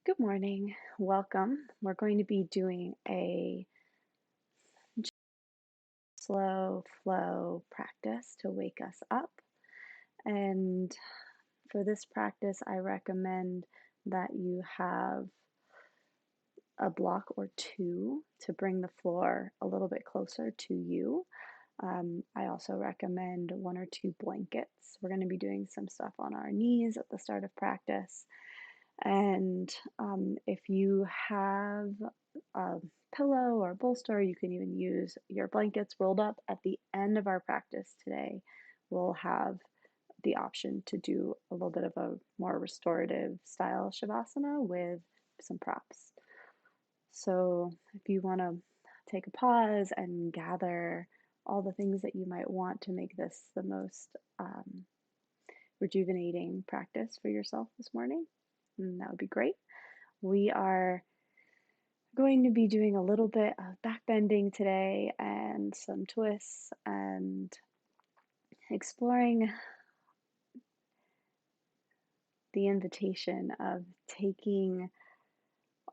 Good morning. Welcome. We're going to be doing a slow flow practice to wake us up. And for this practice, I recommend that you have a block or two to bring the floor a little bit closer to you. I also recommend one or two blankets. We're going to be doing some stuff on our knees at the start of practice. And if you have a pillow or bolster, you can even use your blankets rolled up. At the end of our practice today, we'll have the option to do a little bit of a more restorative style shavasana with some props. So if you want to take a pause and gather all the things that you might want to make this the most rejuvenating practice for yourself this morning, that would be great. We are going to be doing a little bit of back bending today and some twists and exploring the invitation of taking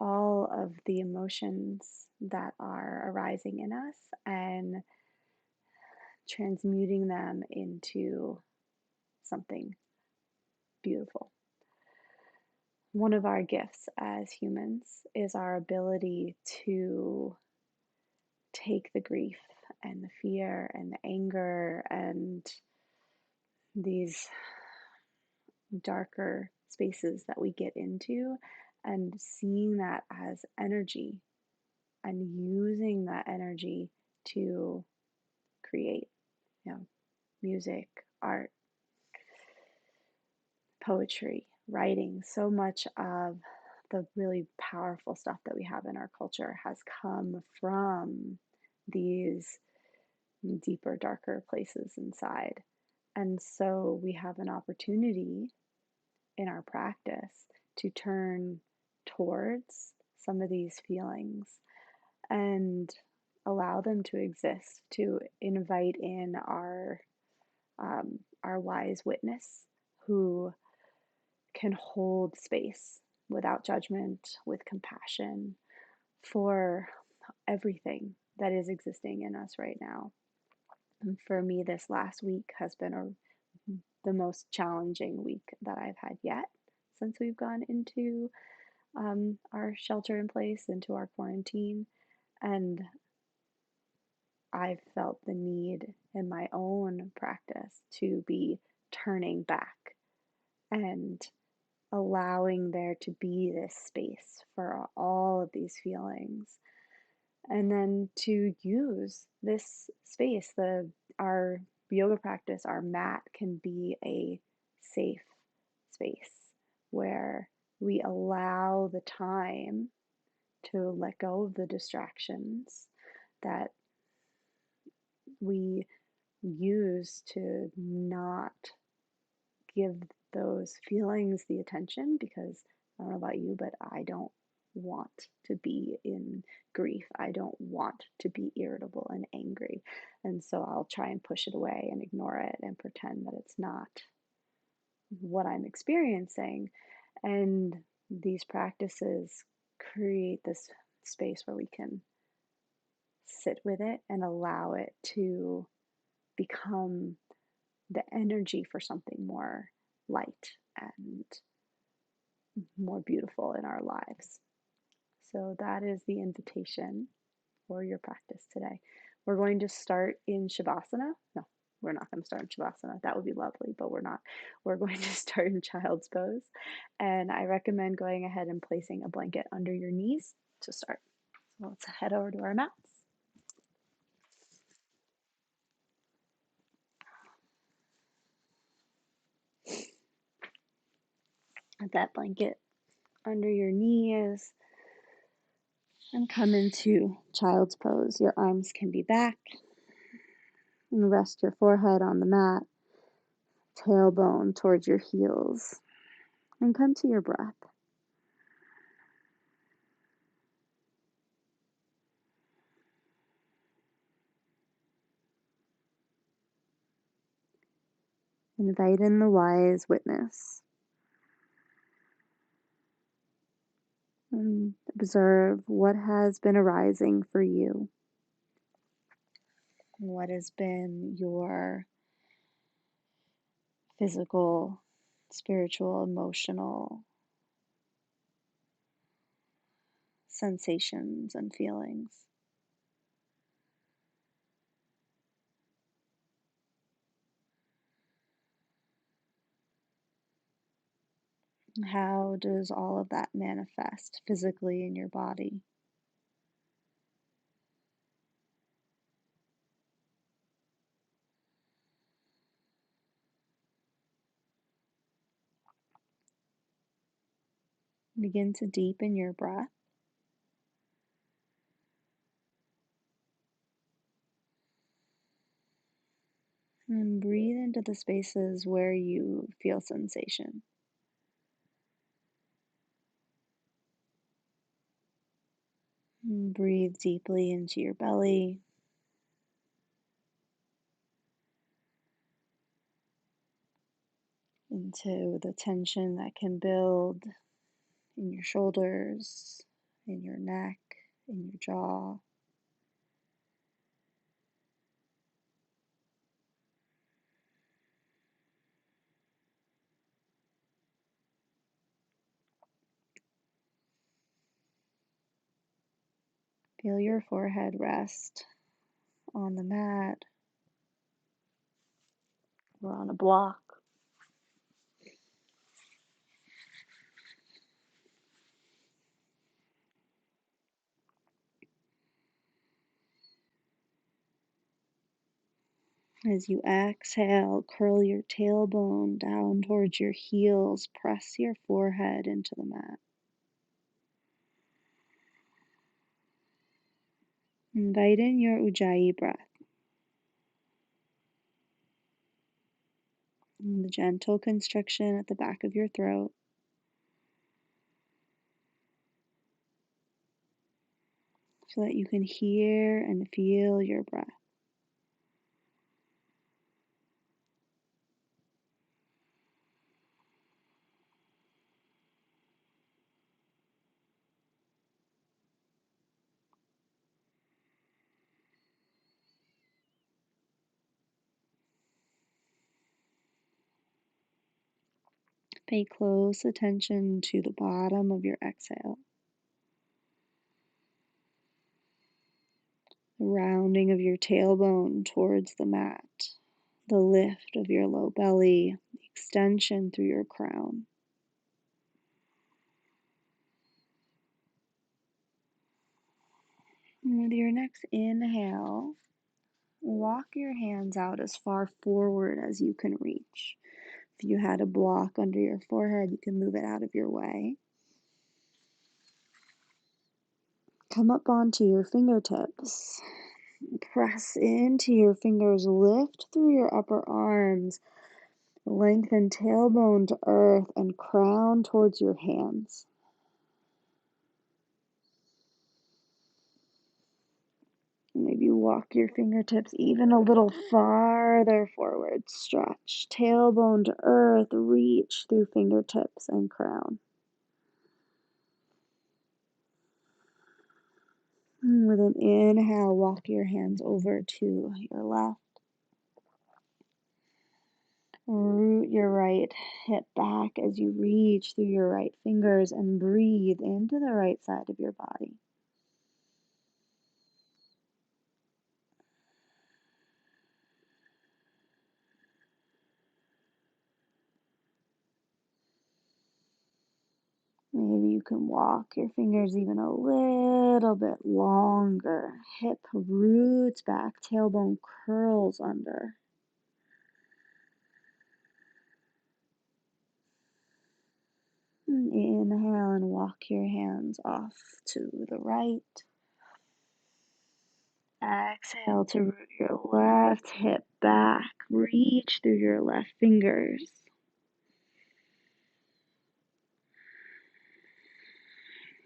all of the emotions that are arising in us and transmuting them into something beautiful. One of our gifts as humans is our ability to take the grief and the fear and the anger and these darker spaces that we get into and seeing that as energy and using that energy to create, music, art, poetry, writing. So much of the really powerful stuff that we have in our culture has come from these deeper, darker places inside. And so we have an opportunity in our practice to turn towards some of these feelings and allow them to exist, to invite in our wise witness who can hold space without judgment, with compassion for everything that is existing in us right now. And for me, this last week has been the most challenging week that I've had yet since we've gone into our shelter in place, into our quarantine. And I've felt the need in my own practice to be turning back and allowing there to be this space for all of these feelings. And then to use this space, our yoga practice, our mat can be a safe space where we allow the time to let go of the distractions that we use to not give those feelings the attention, because I don't know about you, but I don't want to be in grief. I don't want to be irritable and angry. And so I'll try and push it away and ignore it and pretend that it's not what I'm experiencing. And these practices create this space where we can sit with it and allow it to become the energy for something more light and more beautiful in our lives. So that is the invitation for your practice today. We're going to start in Shavasana. No, we're not going to start in Shavasana. That would be lovely, but we're not. We're going to start in Child's Pose. And I recommend going ahead and placing a blanket under your knees to start. So let's head over to our mats. Put that blanket under your knees and come into Child's Pose. Your arms can be back and rest your forehead on the mat, tailbone towards your heels, and come to your breath. Invite in the wise witness. And observe what has been arising for you. What has been your physical, spiritual, emotional sensations and feelings? How does all of that manifest physically in your body? Begin to deepen your breath and breathe into the spaces where you feel sensation. And breathe deeply into your belly, into the tension that can build in your shoulders, in your neck, in your jaw. Feel your forehead rest on the mat or on a block. As you exhale, curl your tailbone down towards your heels, press your forehead into the mat. Invite in your Ujjayi breath, and the gentle constriction at the back of your throat, so that you can hear and feel your breath. Pay close attention to the bottom of your exhale, the rounding of your tailbone towards the mat, the lift of your low belly, the extension through your crown. And with your next inhale, walk your hands out as far forward as you can reach. If you had a block under your forehead, you can move it out of your way. Come up onto your fingertips. Press into your fingers, lift through your upper arms, lengthen tailbone to earth, and crown towards your hands. Maybe walk your fingertips even a little farther forward. Stretch, tailbone to earth, reach through fingertips and crown. And with an inhale, walk your hands over to your left. Root your right hip back as you reach through your right fingers and breathe into the right side of your body. Maybe you can walk your fingers even a little bit longer. Hip roots back, tailbone curls under. And inhale and walk your hands off to the right. Exhale to root your left hip back. Reach through your left fingers.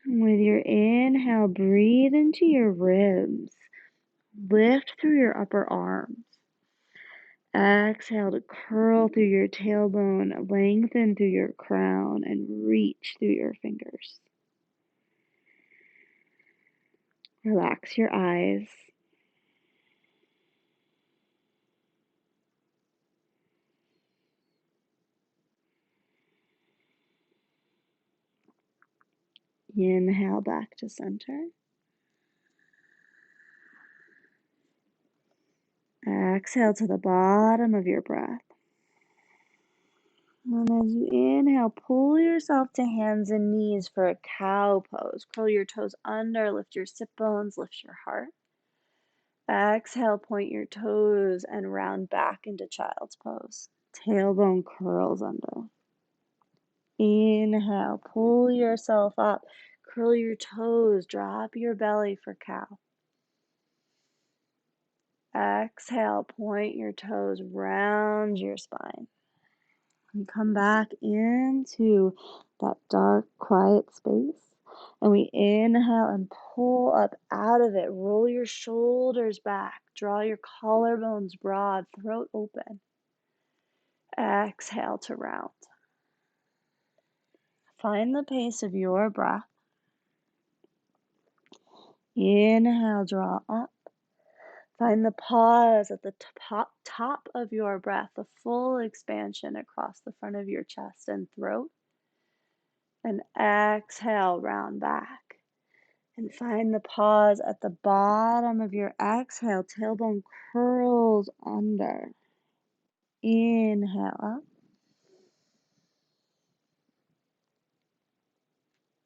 With your inhale, breathe into your ribs. Lift through your upper arms. Exhale to curl through your tailbone, lengthen through your crown, and reach through your fingers. Relax your eyes. Inhale back to center. Exhale to the bottom of your breath. And as you inhale, pull yourself to hands and knees for a cow pose. Curl your toes under, lift your sit bones, lift your heart. Exhale, point your toes and round back into child's pose. Tailbone curls under. Inhale, pull yourself up, curl your toes, drop your belly for cow. Exhale, point your toes, round your spine. And come back into that dark, quiet space. And we inhale and pull up out of it. Roll your shoulders back. Draw your collarbones broad, throat open. Exhale to round. Find the pace of your breath. Inhale, draw up. Find the pause at the top of your breath, the full expansion across the front of your chest and throat. And exhale, round back. And find the pause at the bottom of your exhale, tailbone curls under. Inhale up.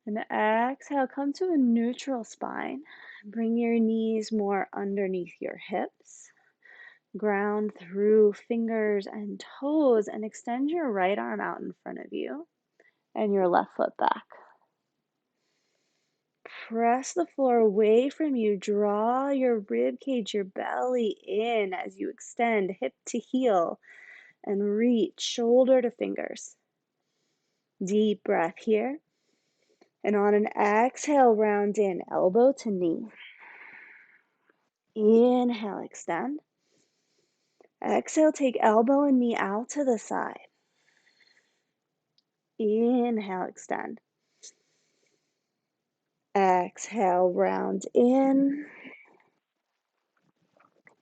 And exhale, come to a neutral spine. Bring your knees more underneath your hips. Ground through fingers and toes and extend your right arm out in front of you and your left foot back. Press the floor away from you. Draw your rib cage, your belly in as you extend hip to heel and reach shoulder to fingers. Deep breath here. And on an exhale, round in, elbow to knee. Inhale, extend. Exhale, take elbow and knee out to the side. Inhale, extend. Exhale, round in.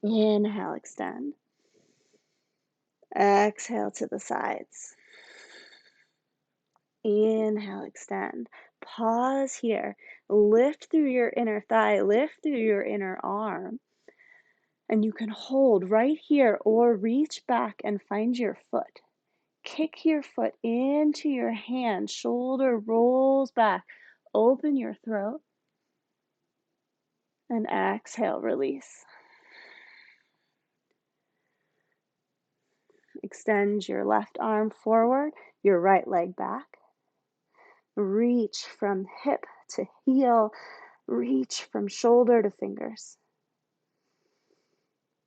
Inhale, extend. Exhale to the sides. Inhale, extend. Pause here. Lift through your inner thigh, lift through your inner arm. And you can hold right here or reach back and find your foot. Kick your foot into your hand, shoulder rolls back. Open your throat and exhale, release. Extend your left arm forward, your right leg back. Reach from hip to heel, reach from shoulder to fingers.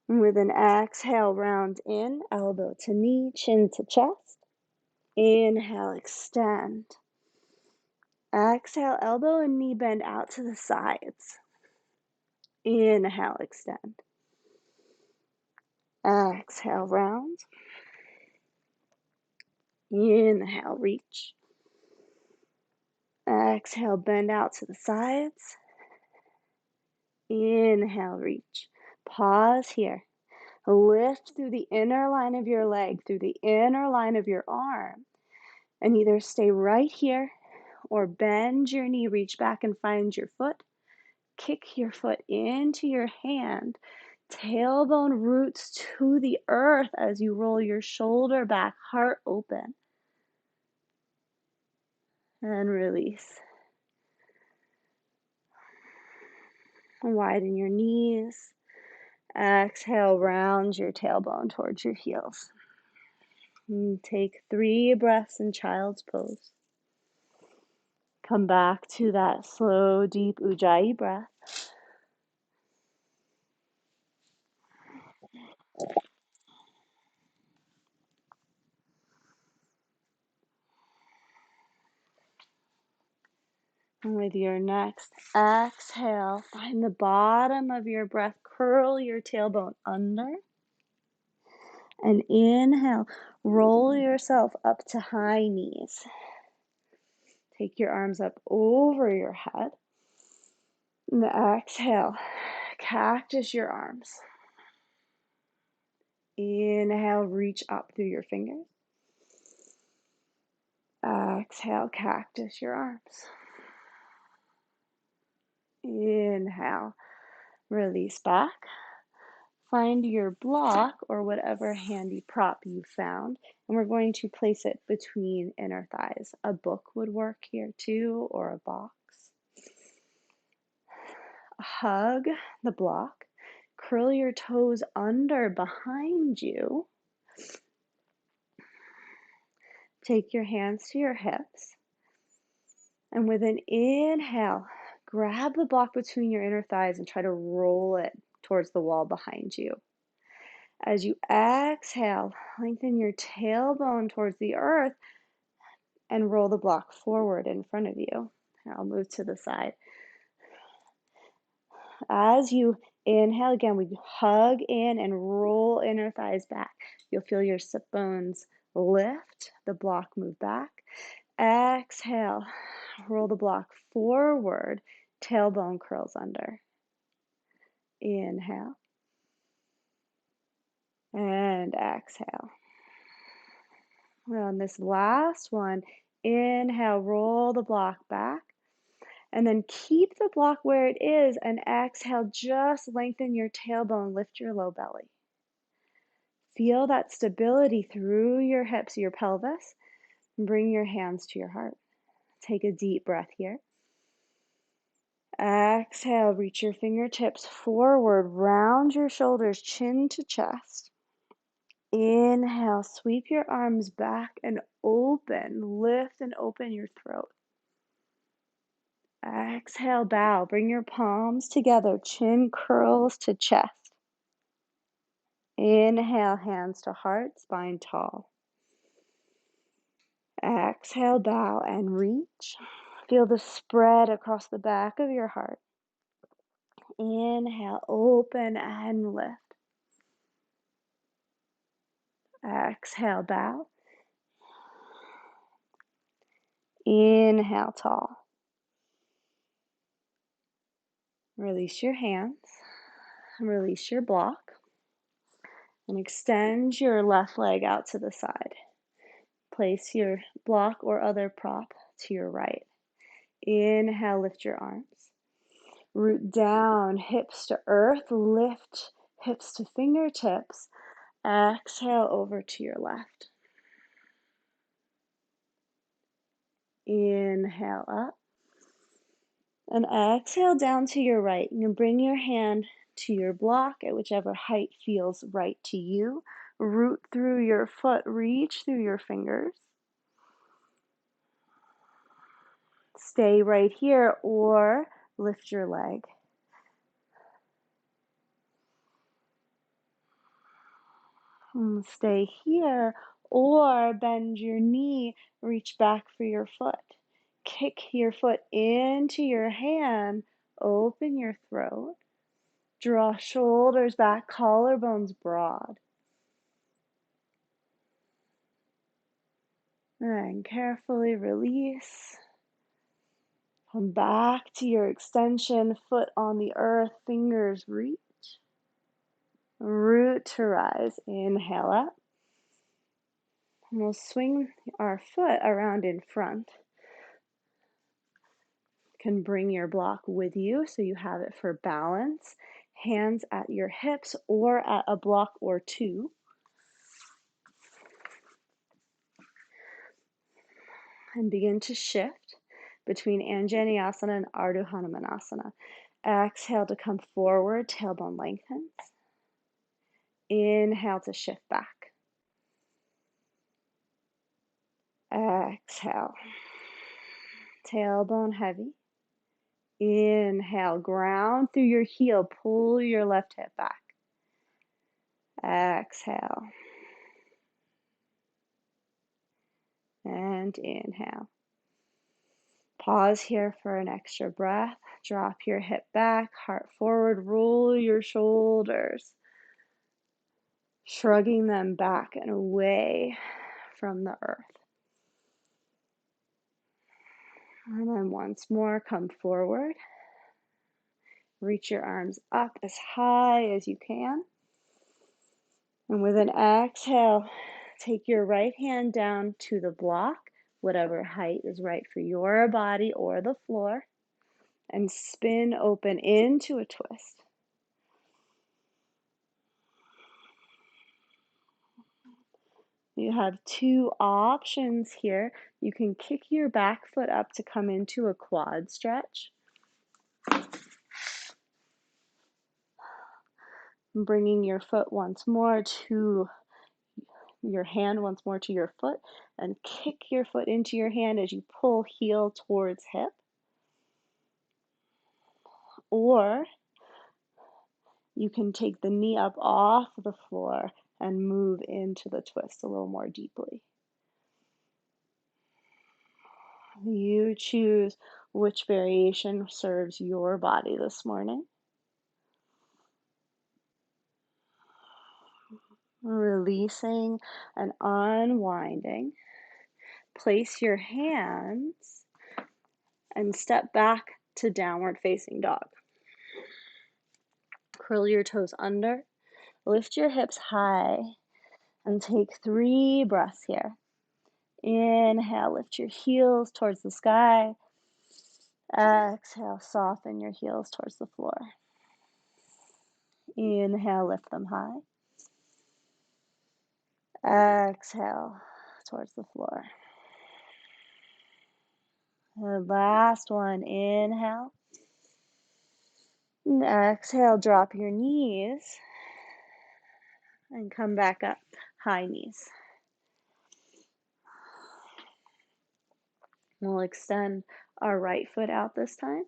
And with an exhale, round in, elbow to knee, chin to chest. Inhale, extend. Exhale, elbow and knee bend out to the sides. Inhale, extend. Exhale, round. Inhale, reach. Exhale, bend out to the sides. Inhale, reach. Pause here. Lift through the inner line of your leg, through the inner line of your arm, and either stay right here or bend your knee, reach back and find your foot. Kick your foot into your hand. Tailbone roots to the earth as you roll your shoulder back, heart open. And release. Widen your knees. Exhale, round your tailbone towards your heels. And take 3 breaths in child's pose. Come back to that slow, deep Ujjayi breath. And with your next exhale, find the bottom of your breath, curl your tailbone under. And inhale, roll yourself up to high knees. Take your arms up over your head. And exhale, cactus your arms. Inhale, reach up through your fingers. Exhale, cactus your arms. Inhale, release back. Find your block or whatever handy prop you found, and we're going to place it between inner thighs. A book would work here too, or a box. Hug the block. Curl your toes under behind you. Take your hands to your hips. And with an inhale, grab the block between your inner thighs and try to roll it towards the wall behind you. As you exhale, lengthen your tailbone towards the earth and roll the block forward in front of you. Here, I'll move to the side. As you inhale, again, we hug in and roll inner thighs back. You'll feel your sit bones lift, the block move back. Exhale, roll the block forward, tailbone curls under. Inhale and exhale. On this last one, inhale, roll the block back, and then keep the block where it is, and exhale, just lengthen your tailbone, lift your low belly. Feel that stability through your hips, your pelvis, and bring your hands to your heart. Take a deep breath here. Exhale, reach your fingertips forward, round your shoulders, chin to chest. Inhale, sweep your arms back and open, lift and open your throat. Exhale, bow, bring your palms together, chin curls to chest. Inhale, hands to heart, spine tall. Exhale, bow and reach. Feel the spread across the back of your heart. Inhale, open and lift. Exhale, bow. Inhale, tall. Release your hands. Release your block. And extend your left leg out to the side. Place your block or other prop to your right. Inhale, lift your arms. Root down, hips to earth, lift hips to fingertips. Exhale over to your left. Inhale up. And exhale down to your right. You can bring your hand to your block at whichever height feels right to you. Root through your foot, reach through your fingers. Stay right here or lift your leg. Stay here or bend your knee, reach back for your foot. Kick your foot into your hand, open your throat. Draw shoulders back, collarbones broad. And carefully release. Come back to your extension, foot on the earth, fingers reach. Root to rise. Inhale up. And we'll swing our foot around in front. Can bring your block with you so you have it for balance. Hands at your hips or at a block or two. And begin to shift between Anjaneyasana and Ardha Hanumanasana. Exhale to come forward, tailbone lengthens. Inhale to shift back. Exhale. Tailbone heavy. Inhale, ground through your heel, pull your left hip back. Exhale. And inhale. Pause here for an extra breath. Drop your hip back, heart forward, roll your shoulders, shrugging them back and away from the earth. And then once more, come forward. Reach your arms up as high as you can. And with an exhale, take your right hand down to the block, whatever height is right for your body or the floor, and spin open into a twist. You have two options here. You can kick your back foot up to come into a quad stretch. Bringing your foot once more to your hand once more to your foot, and kick your foot into your hand as you pull heel towards hip. Or you can take the knee up off the floor and move into the twist a little more deeply. You choose which variation serves your body this morning. Releasing and unwinding. Place your hands and step back to downward facing dog. Curl your toes under, lift your hips high, and take 3 breaths here. Inhale, lift your heels towards the sky. Exhale, soften your heels towards the floor. Inhale, lift them high. Exhale, towards the floor. The last one, inhale. And exhale, drop your knees and come back up, high knees. We'll extend our right foot out this time.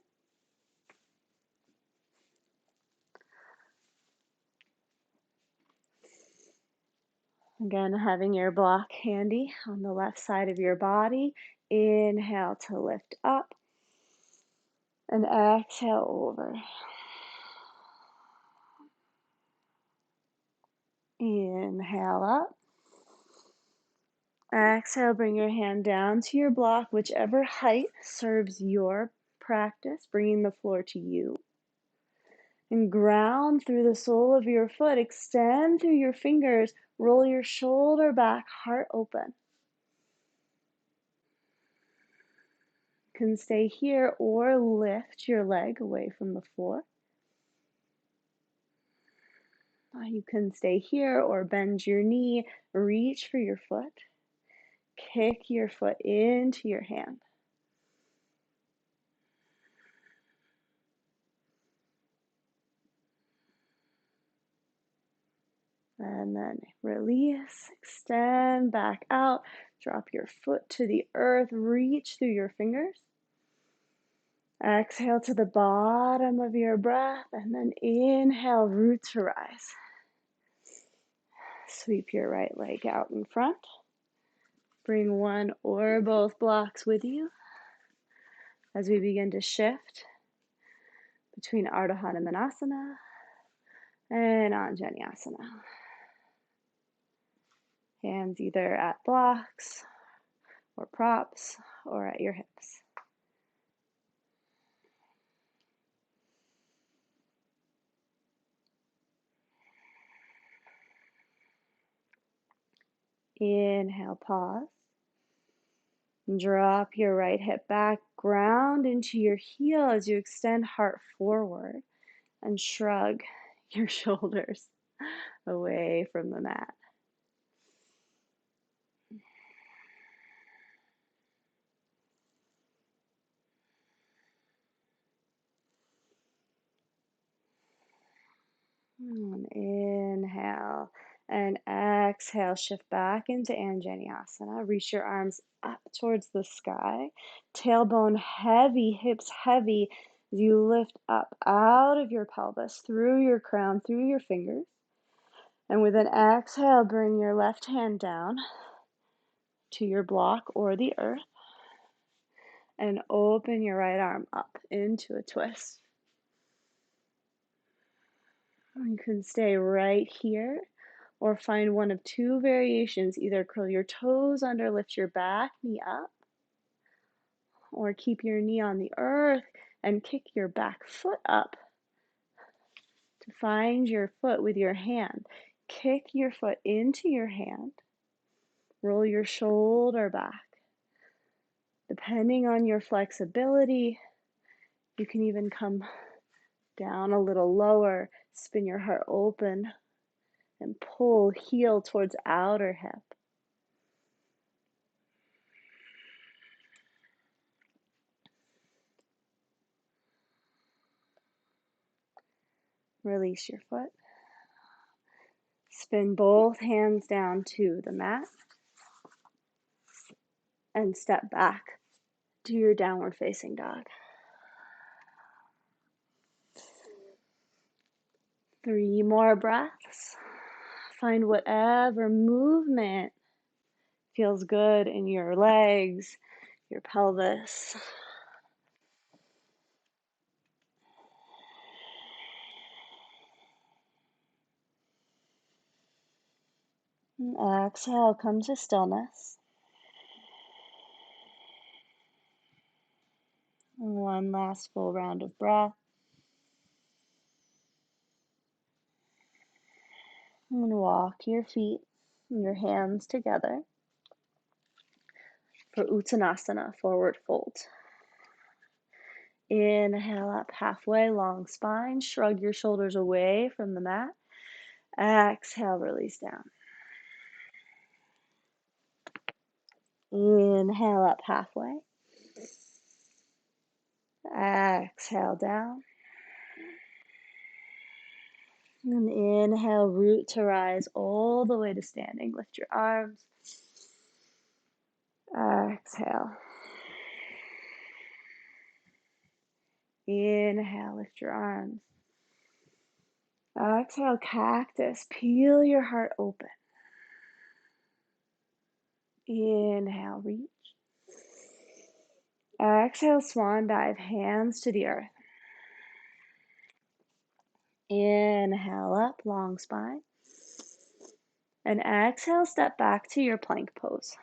Again, having your block handy on the left side of your body. Inhale to lift up and exhale over. Inhale up. Exhale, bring your hand down to your block, whichever height serves your practice, bringing the floor to you. And ground through the sole of your foot, extend through your fingers, roll your shoulder back, heart open. You can stay here or lift your leg away from the floor. You can stay here or bend your knee, reach for your foot, kick your foot into your hand. And then release, extend back out, drop your foot to the earth, reach through your fingers. Exhale to the bottom of your breath, and then inhale, root to rise. Sweep your right leg out in front. Bring one or both blocks with you as we begin to shift between Ardha Hanumanasana and Anjanyasana. Hands either at blocks or props or at your hips. Inhale, pause. Drop your right hip back, ground into your heel as you extend heart forward and shrug your shoulders away from the mat. Inhale and exhale, shift back into Anjanyasana. Reach your arms up towards the sky. Tailbone heavy, hips heavy as you lift up out of your pelvis, through your crown, through your fingers. And with an exhale, bring your left hand down to your block or the earth and open your right arm up into a twist. You can stay right here or find one of 2 variations. Either curl your toes under, lift your back knee up, or keep your knee on the earth and kick your back foot up to find your foot with your hand. Kick your foot into your hand. Roll your shoulder back. Depending on your flexibility, you can even come down a little lower, spin your heart open, and pull heel towards outer hip. Release your foot. Spin both hands down to the mat and step back to your downward facing dog. 3 more breaths. Find whatever movement feels good in your legs, your pelvis. And exhale, come to stillness. And one last full round of breath. And walk your feet and your hands together for Uttanasana, forward fold. Inhale up halfway, long spine. Shrug your shoulders away from the mat. Exhale, release down. Inhale up halfway. Exhale down. And inhale, root to rise all the way to standing. Lift your arms. Exhale. Inhale, lift your arms. Exhale, cactus. Peel your heart open. Inhale, reach. Exhale, swan dive, hands to the earth. Inhale up, long spine. And exhale, step back to your plank pose.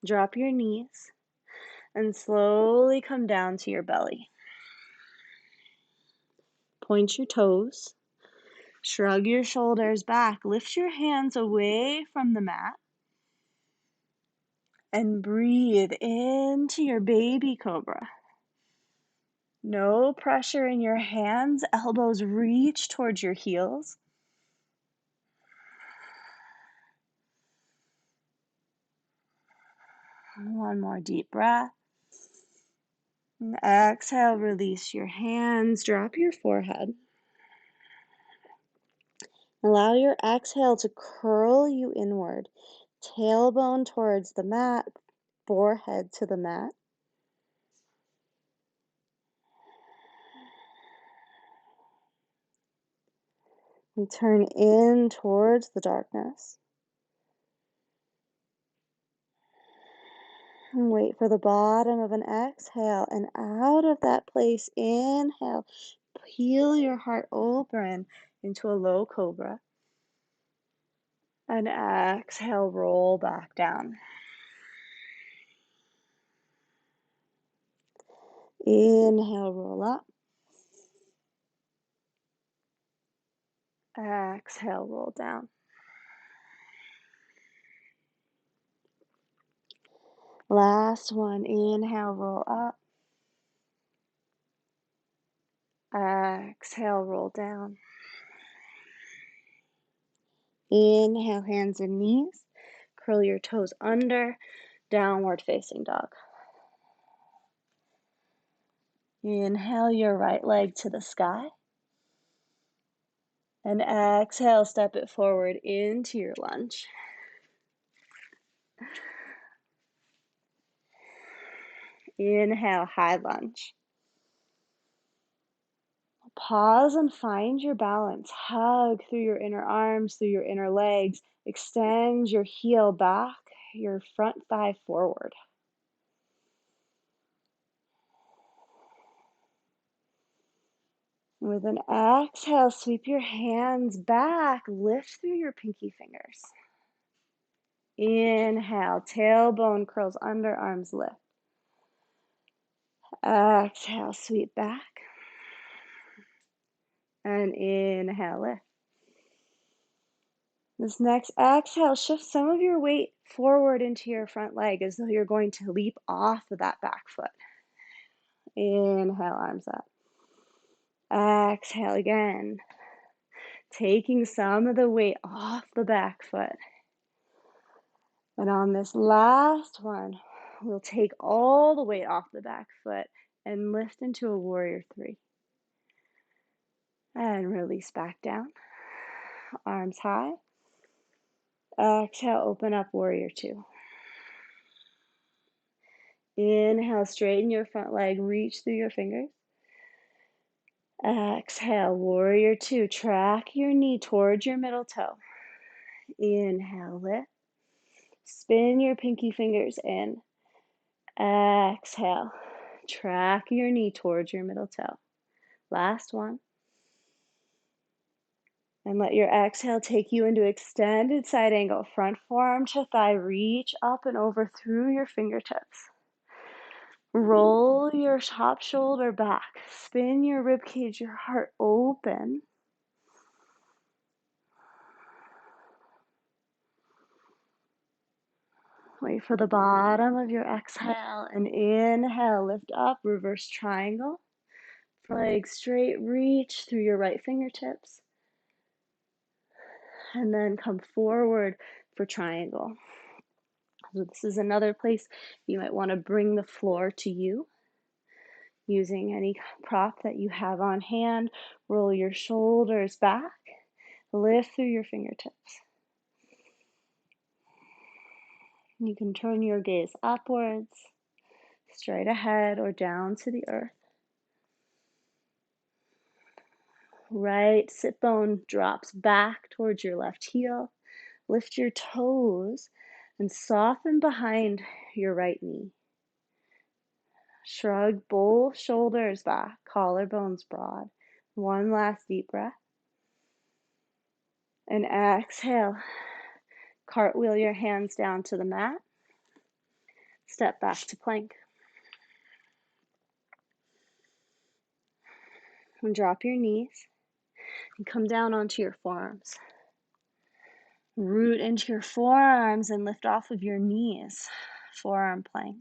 Drop your knees and slowly come down to your belly. Point your toes. Shrug your shoulders back. Lift your hands away from the mat. And breathe into your baby cobra. No pressure in your hands. Elbows reach towards your heels. One more deep breath. And exhale, release your hands. Drop your forehead. Allow your exhale to curl you inward. Tailbone towards the mat. Forehead to the mat. And turn in towards the darkness. And wait for the bottom of an exhale. And out of that place, inhale. Peel your heart open into a low cobra. And exhale, roll back down. Inhale, roll up. Exhale, roll down. Last one. Inhale, roll up. Exhale, roll down. Inhale, hands and knees. Curl your toes under. Downward facing dog. Inhale your right leg to the sky. And exhale, step it forward into your lunge. Inhale, high lunge. Pause and find your balance. Hug through your inner arms, through your inner legs. Extend your heel back, your front thigh forward. With an exhale, sweep your hands back. Lift through your pinky fingers. Inhale, tailbone curls under, arms lift. Exhale, sweep back. And inhale, lift. This next exhale, shift some of your weight forward into your front leg as though you're going to leap off of that back foot. Inhale, arms up. Exhale again, taking some of the weight off the back foot. And on this last one, we'll take all the weight off the back foot and lift into a warrior three. And release back down. Arms high. Exhale, open up, warrior two. Inhale, straighten your front leg, reach through your fingers. Exhale, warrior two. Track your knee towards your middle toe. Inhale, lift. Spin your pinky fingers in. Exhale, track your knee towards your middle toe. Last one. And let your exhale take you into extended side angle. Front forearm to thigh, reach up and over through your fingertips. Roll your top shoulder back. Spin your rib cage, your heart open. Wait for the bottom of your exhale and inhale, lift up, reverse triangle. Legs straight, reach through your right fingertips. And then come forward for triangle. So this is another place you might want to bring the floor to you. Using any prop that you have on hand, roll your shoulders back, lift through your fingertips. You can turn your gaze upwards, straight ahead, or down to the earth. Right sit bone drops back towards your left heel. Lift your toes and soften behind your right knee. Shrug both shoulders back, collarbones broad. One last deep breath. And exhale. Cartwheel your hands down to the mat. Step back to plank. And drop your knees and come down onto your forearms. Root into your forearms and lift off of your knees. Forearm plank.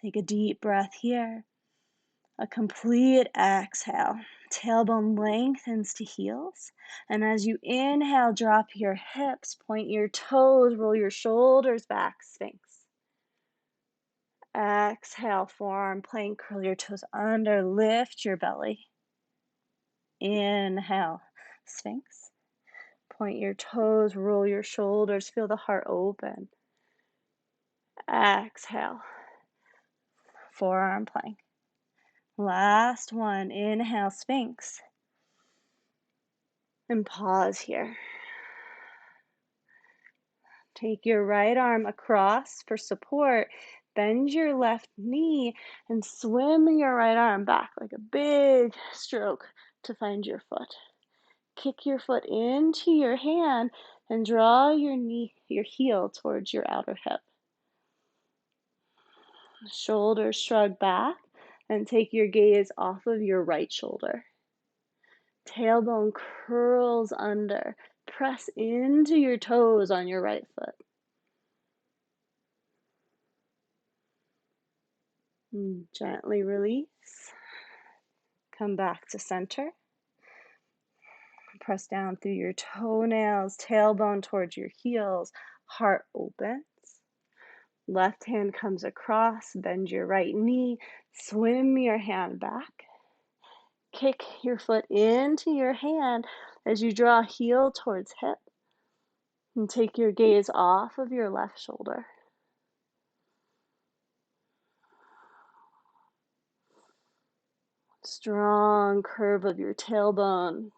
Take a deep breath here. A complete exhale. Tailbone lengthens to heels. And as you inhale, drop your hips, point your toes, roll your shoulders back, Sphinx. Exhale, forearm plank, curl your toes under, lift your belly. Inhale, Sphinx. Point your toes, roll your shoulders, feel the heart open. Exhale, forearm plank. Last one, inhale, Sphinx. And pause here. Take your right arm across for support. Bend your left knee and swim your right arm back like a big stroke to find your foot. Kick your foot into your hand and draw your heel towards your outer hip. Shoulders shrug back and take your gaze off of your right shoulder. Tailbone curls under. Press into your toes on your right foot. And gently release. Come back to center. Press down through your toenails, tailbone towards your heels, heart opens. Left hand comes across, bend your right knee, swim your hand back. Kick your foot into your hand as you draw heel towards hip. And take your gaze off of your left shoulder. Strong curve of your tailbone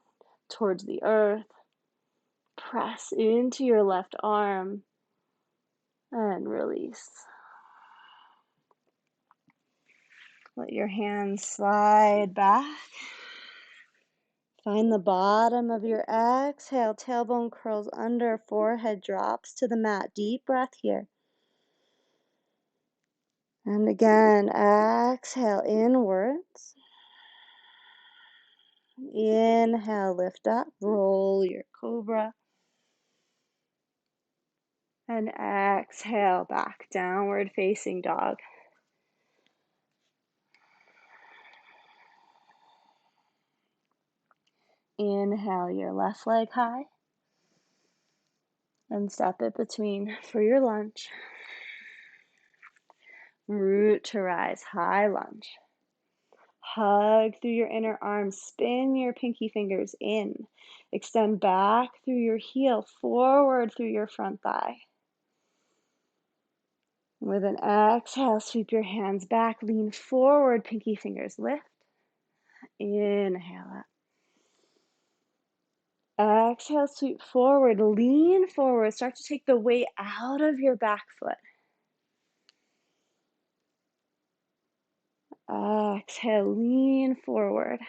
towards the earth. Press into your left arm and release. Let your hands slide back. Find the bottom of your exhale. Tailbone curls under, forehead drops to the mat. Deep breath here. And again, exhale inwards. Inhale, lift up, roll your cobra. And exhale, back, downward facing dog. Inhale your left leg high. And step it between for your lunge. Root to rise, high lunge. Hug through your inner arms, spin your pinky fingers in. Extend back through your heel, forward through your front thigh. With an exhale, sweep your hands back, lean forward, pinky fingers lift. Inhale up. Exhale, sweep forward, lean forward. Start to take the weight out of your back foot. Exhale, lean forward.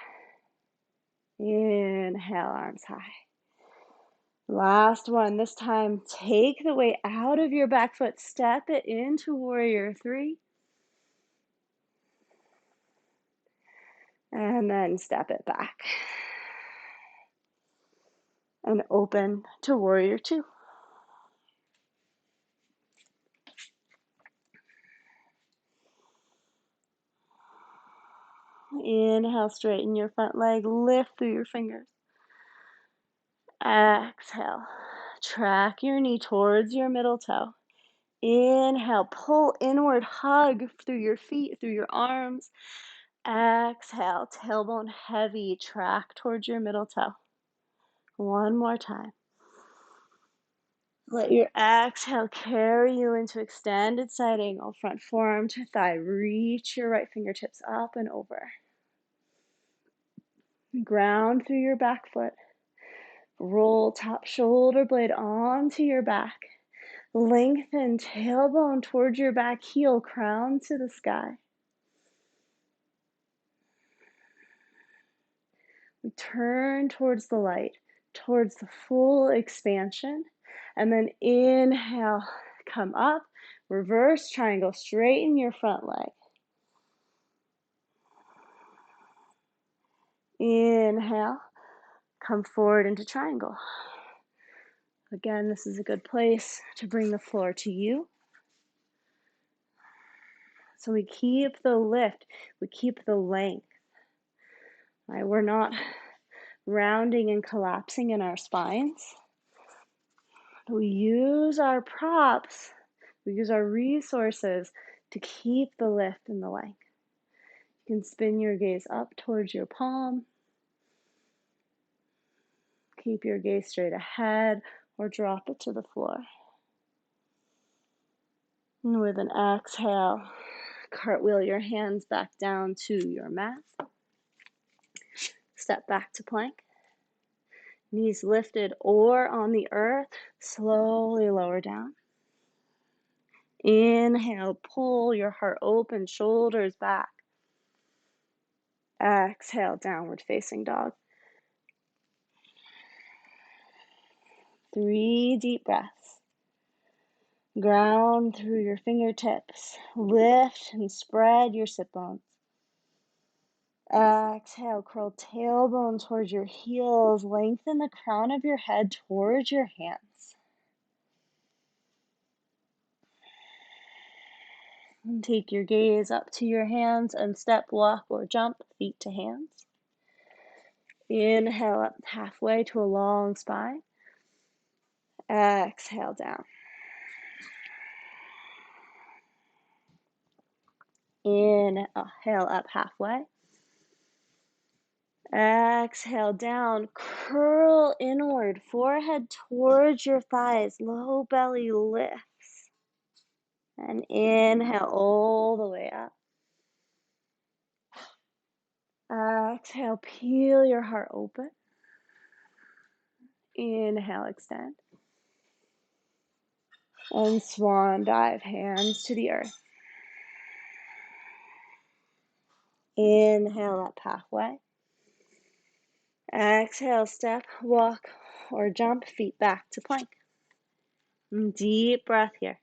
Inhale, arms high. Last one. This time, take the weight out of your back foot. Step it into warrior three. And then step it back. And open to warrior two. Inhale, straighten your front leg, lift through your fingers. Exhale, track your knee towards your middle toe. Inhale, pull inward, hug through your feet, through your arms. Exhale, tailbone heavy, track towards your middle toe. One more time. Let your exhale carry you into extended side angle, front forearm to thigh. Reach your right fingertips up and over. Ground through your back foot. Roll top shoulder blade onto your back. Lengthen tailbone towards your back heel, crown to the sky. We turn towards the light, towards the full expansion. And then inhale, come up, reverse triangle, straighten your front leg. Inhale, come forward into triangle. Again, this is a good place to bring the floor to you. So we keep the lift, we keep the length. Right? We're not rounding and collapsing in our spines. We use our props, we use our resources to keep the lift and the length. You can spin your gaze up towards your palm. Keep your gaze straight ahead or drop it to the floor. And with an exhale, cartwheel your hands back down to your mat. Step back to plank. Knees lifted or on the earth, slowly lower down. Inhale, pull your heart open, shoulders back. Exhale, downward facing dog. 3 deep breaths. Ground through your fingertips. Lift and spread your sit bones. Exhale, curl tailbone towards your heels. Lengthen the crown of your head towards your hands. And take your gaze up to your hands and step, walk, or jump, feet to hands. Inhale up halfway to a long spine. Exhale down. Inhale up halfway. Exhale down, curl inward, forehead towards your thighs, low belly lifts. And inhale all the way up. Exhale, peel your heart open. Inhale, extend. And swan dive, hands to the earth. Inhale up halfway. Exhale, step, walk, or jump, feet back to plank. Deep breath here.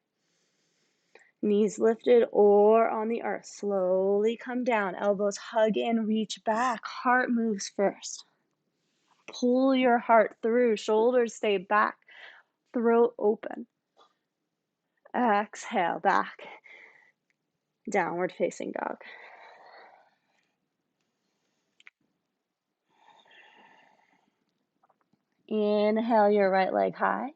Knees lifted or on the earth. Slowly come down. Elbows hug in, reach back. Heart moves first. pull your heart through. Shoulders stay back, throat open. Exhale, back. Downward facing dog. Inhale your right leg high.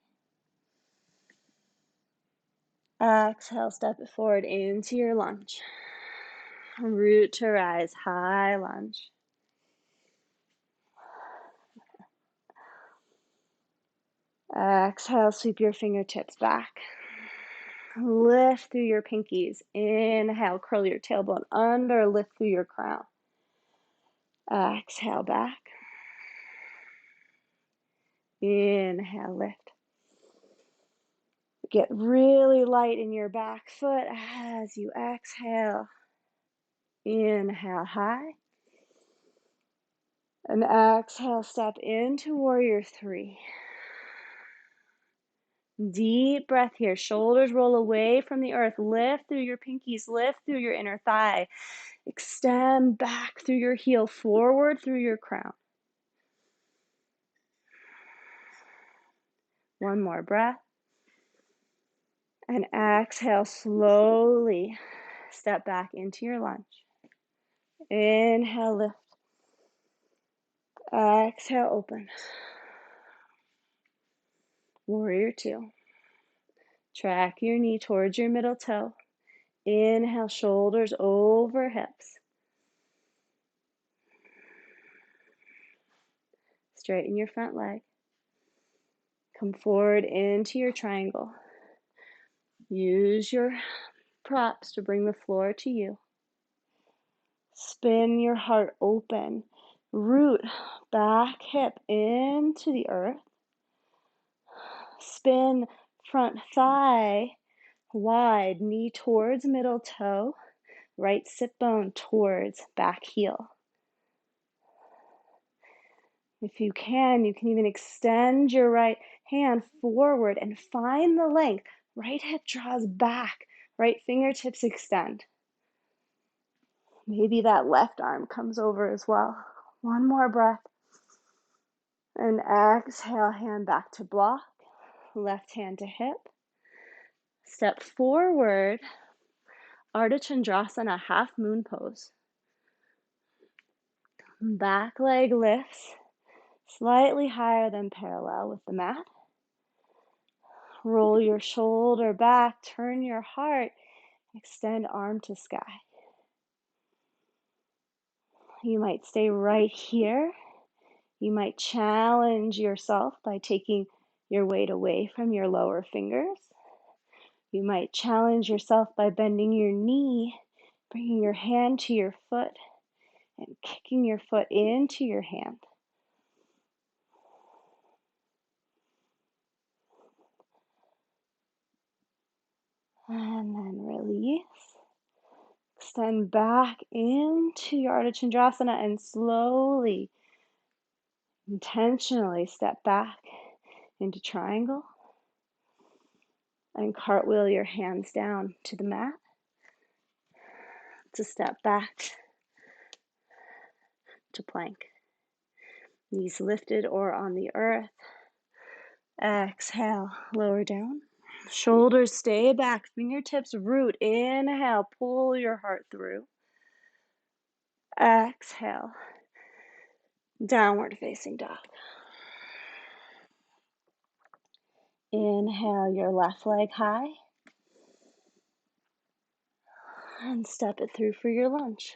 Exhale, step it forward into your lunge. Root to rise, high lunge. Exhale, sweep your fingertips back. Lift through your pinkies. Inhale, curl your tailbone under, lift through your crown. Exhale, back. Inhale, lift. Get really light in your back foot as you exhale. Inhale, high. And exhale, step into warrior three. Deep breath here. Shoulders roll away from the earth. Lift through your pinkies. Lift through your inner thigh. Extend back through your heel. Forward through your crown. One more breath. And exhale, slowly step back into your lunge. Inhale, lift. Exhale, open. Warrior two. Track your knee towards your middle toe. Inhale, shoulders over hips. Straighten your front leg. Come forward into your triangle. Use your props to bring the floor to you. Spin your heart open. Root back hip into the earth. Spin front thigh wide, knee towards middle toe, right sit bone towards back heel. If you can even extend your right hand forward and find the length. Right hip draws back, right fingertips extend. Maybe that left arm comes over as well. One more breath. And exhale, hand back to block. Left hand to hip. Step forward, Ardha Chandrasana, half moon pose. Back leg lifts slightly higher than parallel with the mat. Roll your shoulder back, turn your heart, extend arm to sky. You might stay right here. You might challenge yourself by taking your weight away from your lower fingers. You might challenge yourself by bending your knee, bringing your hand to your foot, and kicking your foot into your hand. And then release. Extend back into your Ardha Chandrasana and slowly, intentionally step back into triangle and cartwheel your hands down to the mat to step back to plank. Knees lifted or on the earth. Exhale, lower down. Shoulders stay back, fingertips root. Inhale, pull your heart through. Exhale, downward facing dog. Inhale your left leg high and step it through for your lunge.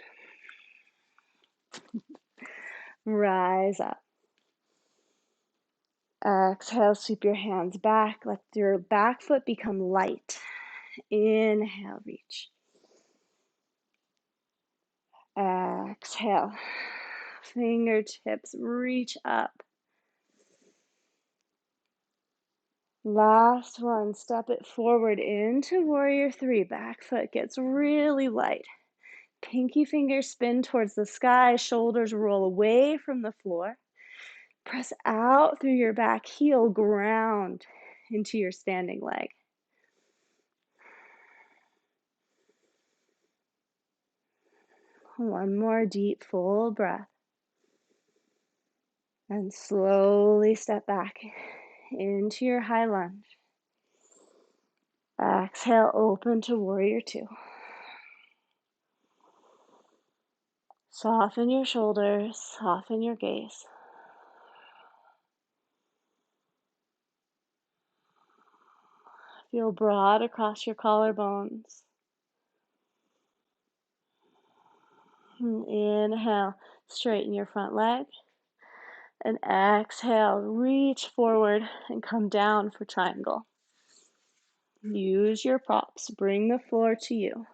Rise up. Exhale, sweep your hands back. Let your back foot become light. Inhale, reach. Exhale, fingertips reach up. Last one, step it forward into warrior three. Back foot gets really light. Pinky fingers spin towards the sky, shoulders roll away from the floor. Press out through your back heel, ground into your standing leg. One more deep, full breath. And slowly step back into your high lunge. Exhale, open to warrior two. Soften your shoulders, soften your gaze. Feel broad across your collarbones. And inhale, straighten your front leg. And exhale, reach forward and come down for triangle. Use your props, bring the floor to you.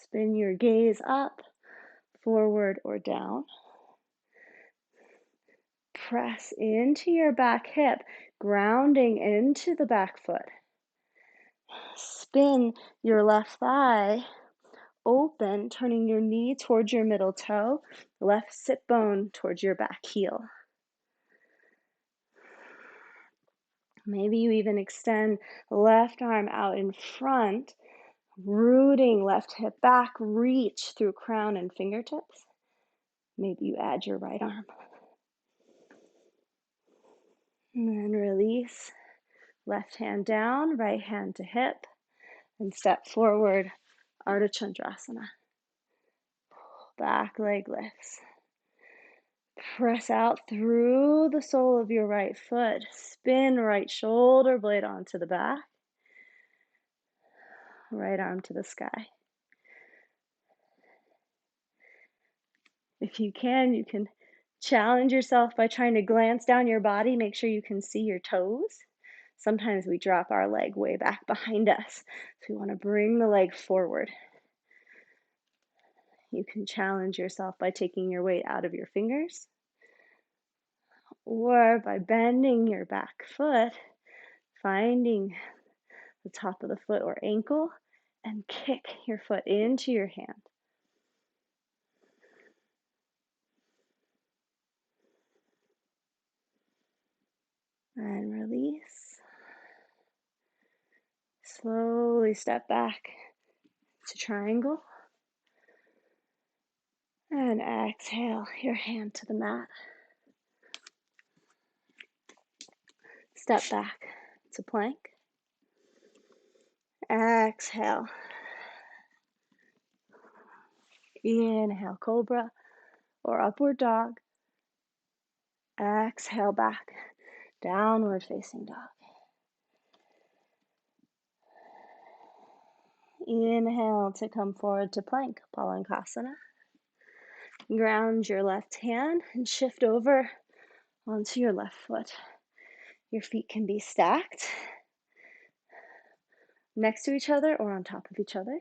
Spin your gaze up, forward, or down. Press into your back hip, grounding into the back foot. Spin your left thigh open, turning your knee towards your middle toe, left sit bone towards your back heel. Maybe you even extend left arm out in front, rooting left hip back, reach through crown and fingertips. Maybe you add your right arm. And then release. Left hand down, right hand to hip, and step forward, Ardha Chandrasana. Back leg lifts. Press out through the sole of your right foot. Spin right shoulder blade onto the back. Right arm to the sky. If you can challenge yourself by trying to glance down your body. Make sure you can see your toes. Sometimes we drop our leg way back behind us. So we want to bring the leg forward. You can challenge yourself by taking your weight out of your fingers or by bending your back foot, finding the top of the foot or ankle, and kick your foot into your hand. And release. Slowly step back to triangle. And exhale your hand to the mat. Step back to plank. Exhale. Inhale, cobra or upward dog. Exhale back, downward facing dog. Inhale to come forward to plank, Palankasana. Ground your left hand and shift over onto your left foot. Your feet can be stacked next to each other or on top of each other.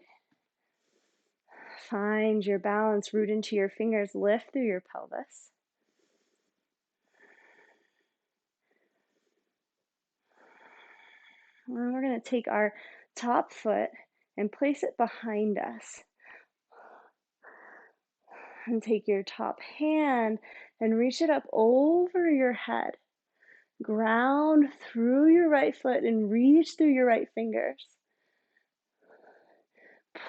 Find your balance, root into your fingers, lift through your pelvis. And we're going to take our top foot and place it behind us. And take your top hand and reach it up over your head. Ground through your right foot and reach through your right fingers.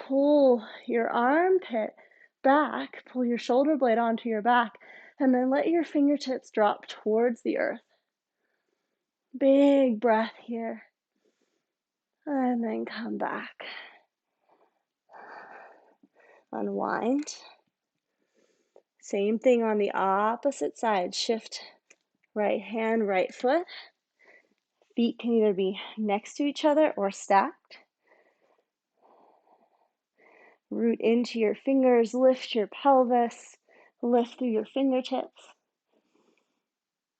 Pull your armpit back, pull your shoulder blade onto your back, and then let your fingertips drop towards the earth. Big breath here. And then come back. Unwind. Same thing on the opposite side. Shift right hand, right foot. Feet can either be next to each other or stacked. Root into your fingers, lift your pelvis, lift through your fingertips.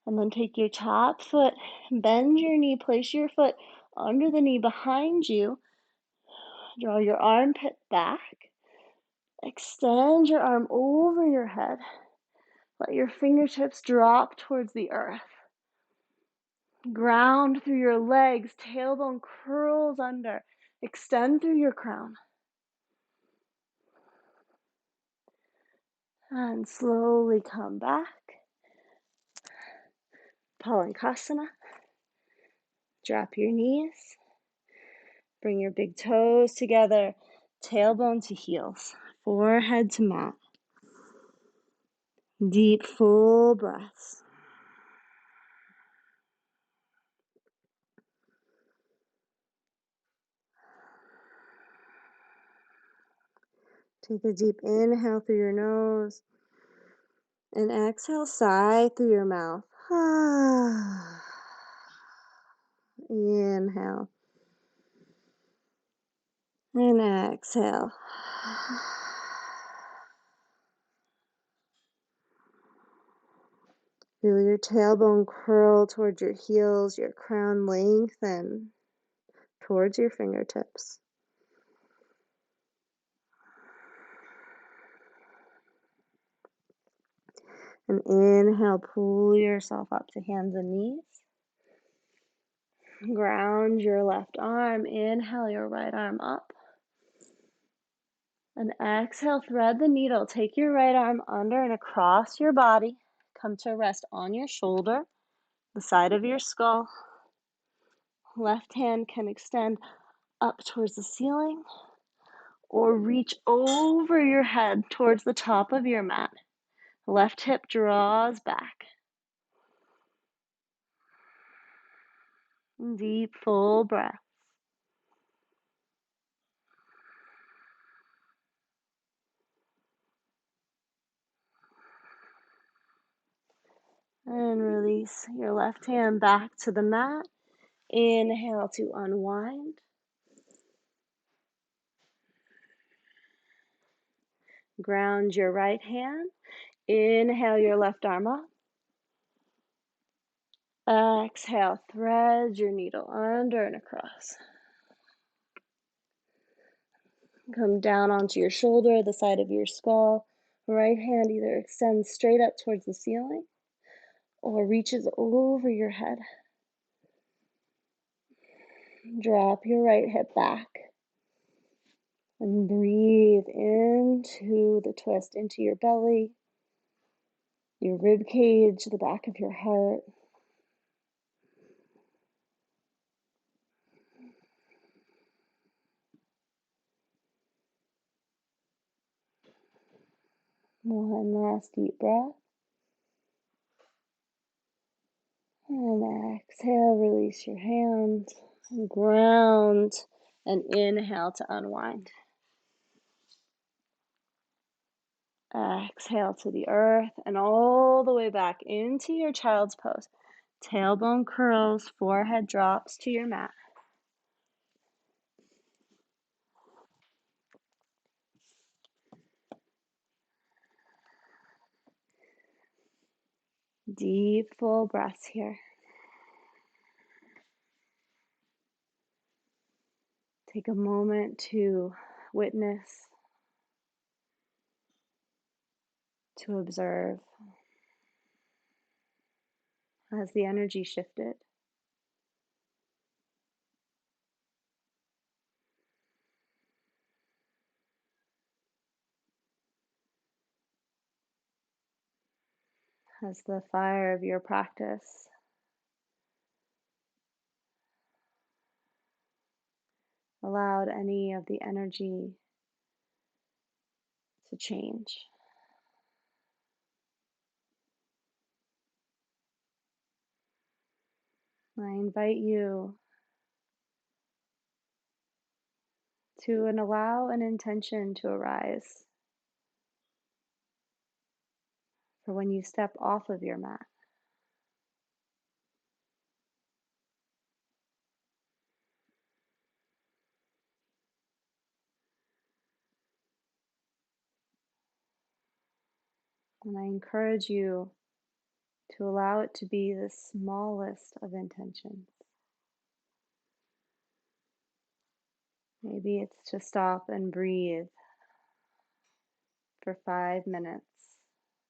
And then take your top foot, bend your knee, place your foot under the knee behind you. Draw your armpit back. Extend your arm over your head. Let your fingertips drop towards the earth. Ground through your legs, tailbone curls under. Extend through your crown. And slowly come back. Palankasana. Drop your knees. Bring your big toes together. Tailbone to heels. Forehead to mat. Deep, full breaths. Take a deep inhale through your nose and exhale, sigh through your mouth. Inhale and exhale. Feel your tailbone curl towards your heels, your crown lengthen towards your fingertips. And inhale, pull yourself up to hands and knees. Ground your left arm. Inhale your right arm up. And exhale, thread the needle. Take your right arm under and across your body. Come to rest on your shoulder, the side of your skull. Left hand can extend up towards the ceiling or reach over your head towards the top of your mat. Left hip draws back. Deep, full breaths. And release your left hand back to the mat. Inhale to unwind. Ground your right hand. Inhale your left arm up. Exhale, thread your needle under and across. Come down onto your shoulder, the side of your skull. Right hand either extends straight up towards the ceiling or reaches over your head. Drop your right hip back and breathe into the twist, into your belly, your rib cage, the back of your heart. One last deep breath. And exhale, release your hands, and ground, and inhale to unwind. Exhale to the earth and all the way back into your child's pose. Tailbone curls, forehead drops to your mat. Deep, full breaths here. Take a moment to witness, to observe. Has the energy shifted? Has the fire of your practice allowed any of the energy to change? I invite you to allow an intention to arise for when you step off of your mat. And I encourage you to allow it to be the smallest of intentions. Maybe it's to stop and breathe for 5 minutes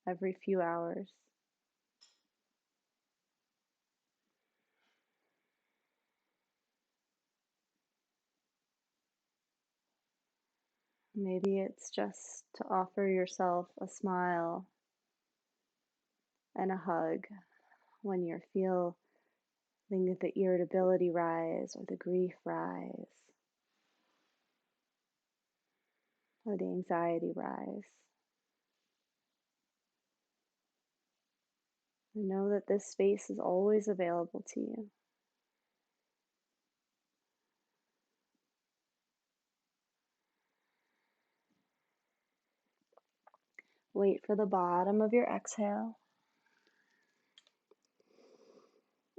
every few hours. Maybe it's just to offer yourself a smile and a hug when you feel the irritability rise or the grief rise or the anxiety rise. And know that this space is always available to you. Wait for the bottom of your exhale.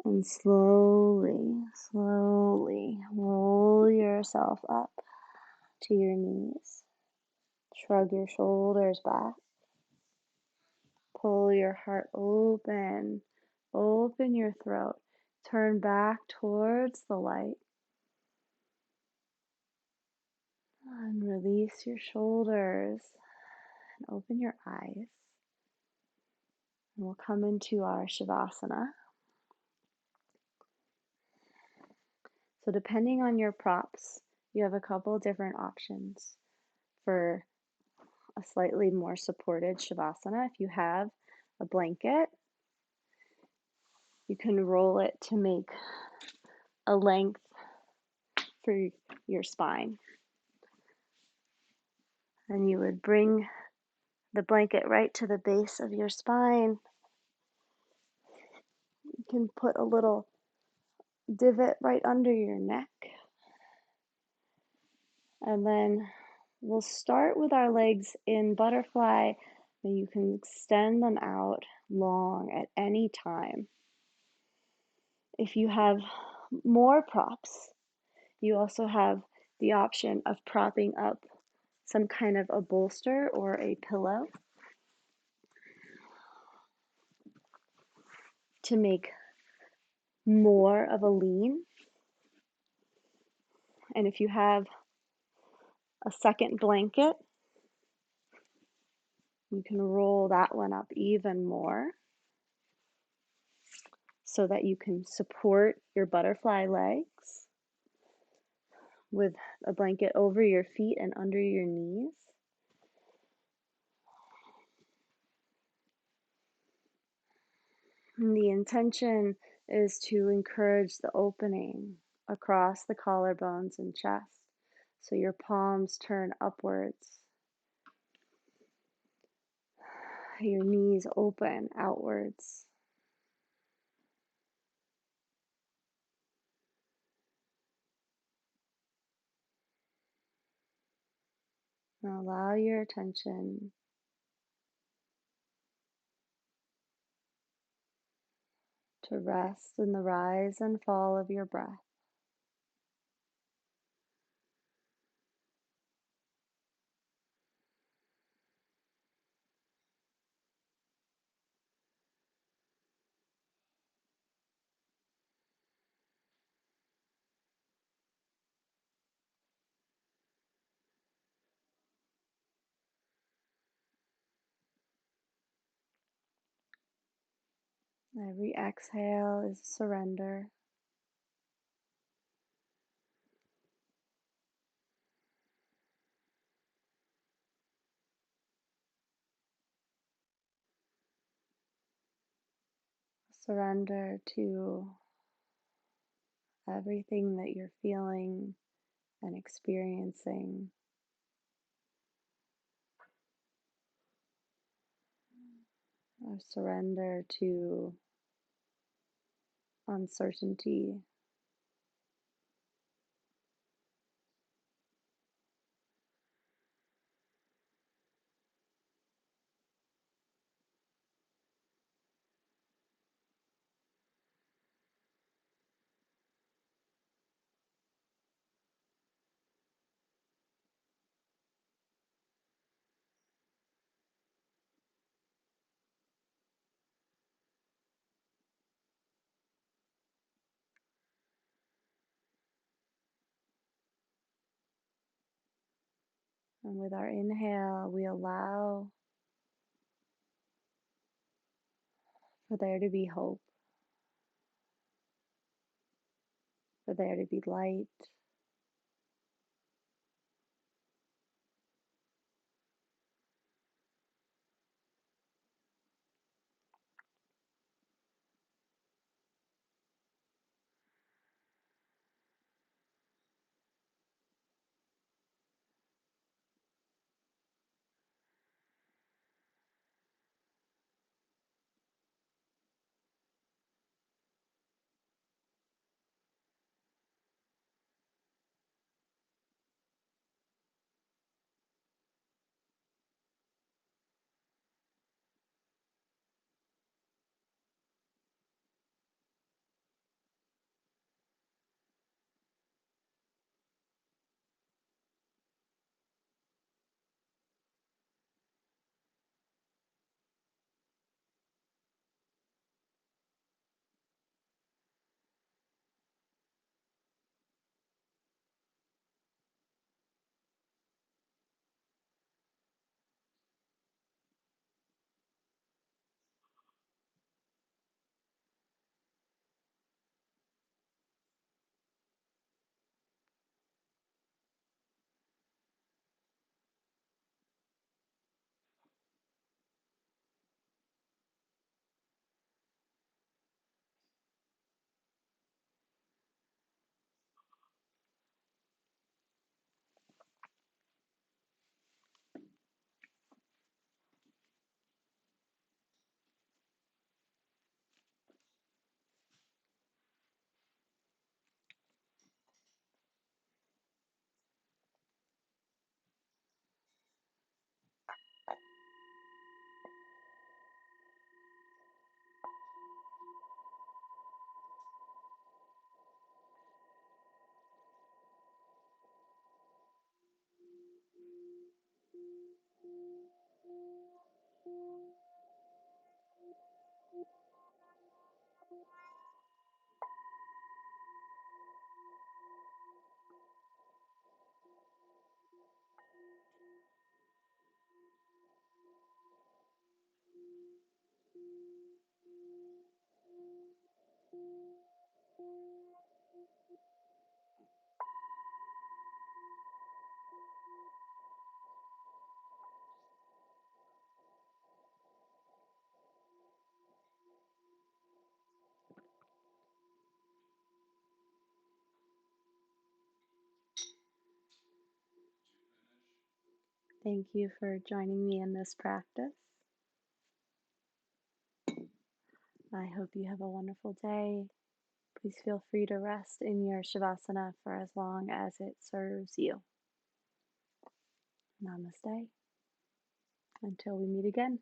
And slowly, slowly roll yourself up to your knees. Shrug your shoulders back. Pull your heart open. Open your throat. Turn back towards the light. And release your shoulders. And open your eyes. And we'll come into our Shavasana. So depending on your props, you have a couple different options for a slightly more supported Shavasana. If you have a blanket, you can roll it to make a length for your spine. And you would bring the blanket right to the base of your spine. You can put a little divot right under your neck. And then we'll start with our legs in butterfly, and you can extend them out long at any time. If you have more props, you also have the option of propping up some kind of a bolster or a pillow to make more of a lean. And if you have a second blanket, you can roll that one up even more so that you can support your butterfly legs with a blanket over your feet and under your knees. And the intention is to encourage the opening across the collarbones and chest. So your palms turn upwards, your knees open outwards. Now allow your attention to rest in the rise and fall of your breath. Every exhale is surrender. Surrender to everything that you're feeling and experiencing. Or surrender to uncertainty. And with our inhale, we allow for there to be hope, for there to be light. Thank you for joining me in this practice. I hope you have a wonderful day. Please feel free to rest in your Shavasana for as long as it serves you. Namaste. Until we meet again.